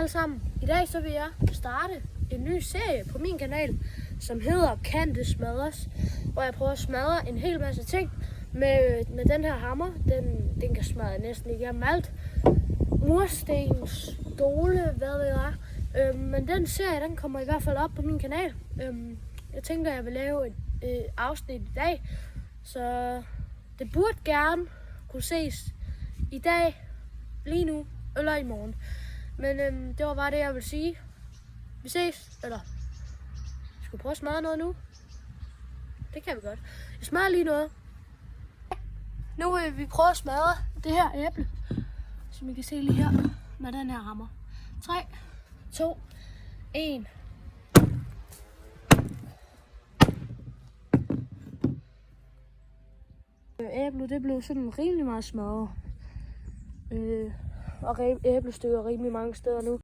alle sammen. I dag så vil jeg starte en ny serie på min kanal, som hedder Kan det smadres? Hvor jeg prøver at smadre en hel masse ting med den her hammer. Den kan smadre næsten igennem alt. Mursten, stole, hvad ved jeg. Men den serie, den kommer i hvert fald op på min kanal. Jeg tænker, at jeg vil lave et afsnit i dag. Så det burde gerne kunne ses i dag, lige nu eller i morgen. Men det var bare det, jeg vil sige. Vi ses, eller skal vi prøve at smadre noget nu? Det kan vi godt. Jeg smadrer lige noget. Nu vil vi prøve at smadre det her æble, som I kan se lige her med den her hammer. 3, 2, 1. Æblet, det blev sådan rimelig meget smadret. Og æblestykker rimelig mange steder nu.